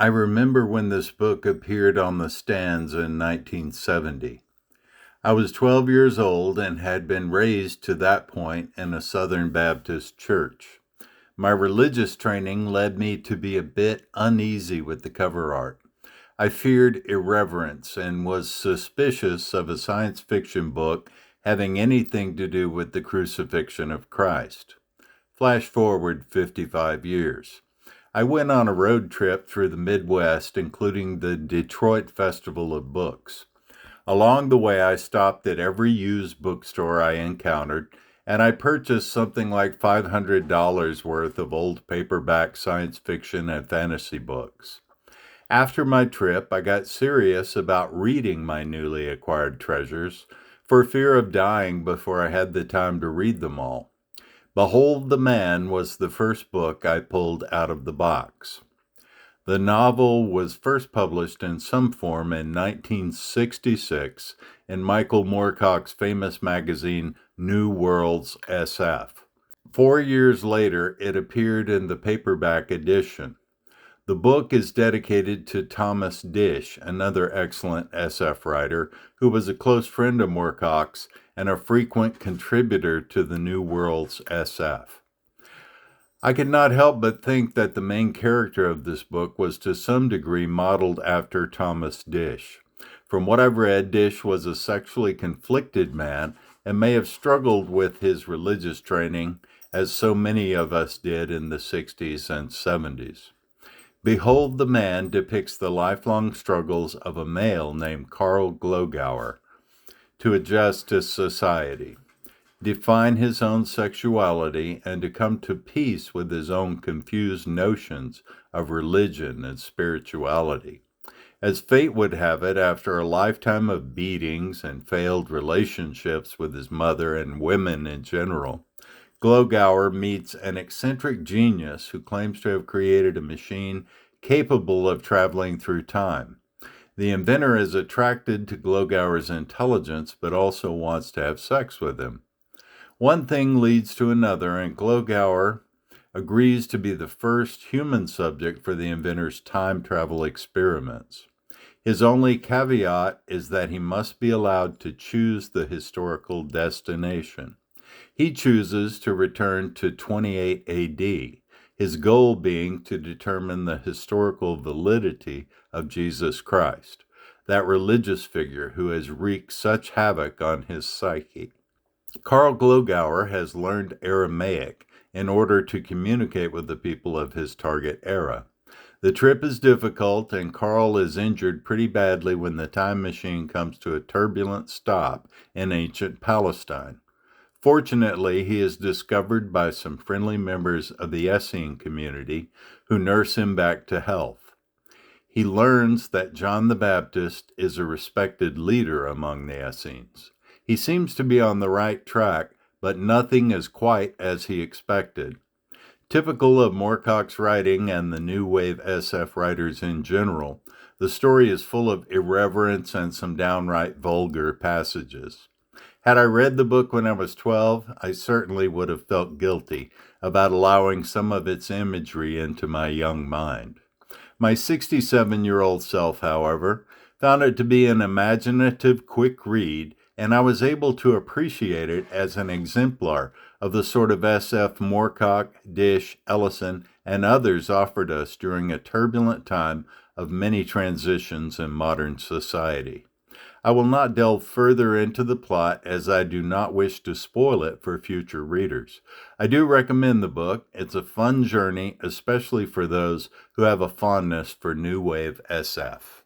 I remember when this book appeared on the stands in 1970. I was 12 years old and had been raised to that point in a Southern Baptist church. My religious training led me to be a bit uneasy with the cover art. I feared irreverence and was suspicious of a science fiction book having anything to do with the crucifixion of Christ. Flash forward 55 years. I went on a road trip through the Midwest, including the Detroit Festival of Books. Along the way, I stopped at every used bookstore I encountered, and I purchased something like $500 worth of old paperback science fiction and fantasy books. After my trip, I got serious about reading my newly acquired treasures for fear of dying before I had the time to read them all. Behold the Man was the first book I pulled out of the box. The novel was first published in some form in 1966 in Michael Moorcock's famous magazine New World's SF. 4 years later, it appeared in the paperback edition. The book is dedicated to Thomas Disch, another excellent SF writer who was a close friend of Moorcock's and a frequent contributor to the New World's SF. I could not help but think that the main character of this book was to some degree modeled after Thomas Disch. From what I've read, Disch was a sexually conflicted man and may have struggled with his religious training, as so many of us did in the 60s and 70s. Behold the Man depicts the lifelong struggles of a male named Carl Glogauer to adjust to society, define his own sexuality, and to come to peace with his own confused notions of religion and spirituality. As fate would have it, after a lifetime of beatings and failed relationships with his mother and women in general, Glogauer meets an eccentric genius who claims to have created a machine capable of traveling through time. The inventor is attracted to Glogauer's intelligence, but also wants to have sex with him. One thing leads to another, and Glogauer agrees to be the first human subject for the inventor's time travel experiments. His only caveat is that he must be allowed to choose the historical destination. He chooses to return to 28 AD, his goal being to determine the historical validity of Jesus Christ, that religious figure who has wreaked such havoc on his psyche. Carl Glogauer has learned Aramaic in order to communicate with the people of his target era. The trip is difficult, and Carl is injured pretty badly when the time machine comes to a turbulent stop in ancient Palestine. Fortunately, he is discovered by some friendly members of the Essene community who nurse him back to health. He learns that John the Baptist is a respected leader among the Essenes. He seems to be on the right track, but nothing is quite as he expected. Typical of Moorcock's writing and the New Wave SF writers in general, the story is full of irreverence and some downright vulgar passages. Had I read the book when I was 12, I certainly would have felt guilty about allowing some of its imagery into my young mind. My 67-year-old self, however, found it to be an imaginative, quick read, and I was able to appreciate it as an exemplar of the sort of SF Moorcock, Disch, Ellison, and others offered us during a turbulent time of many transitions in modern society. I will not delve further into the plot as I do not wish to spoil it for future readers. I do recommend the book. It's a fun journey, especially for those who have a fondness for New Wave SF.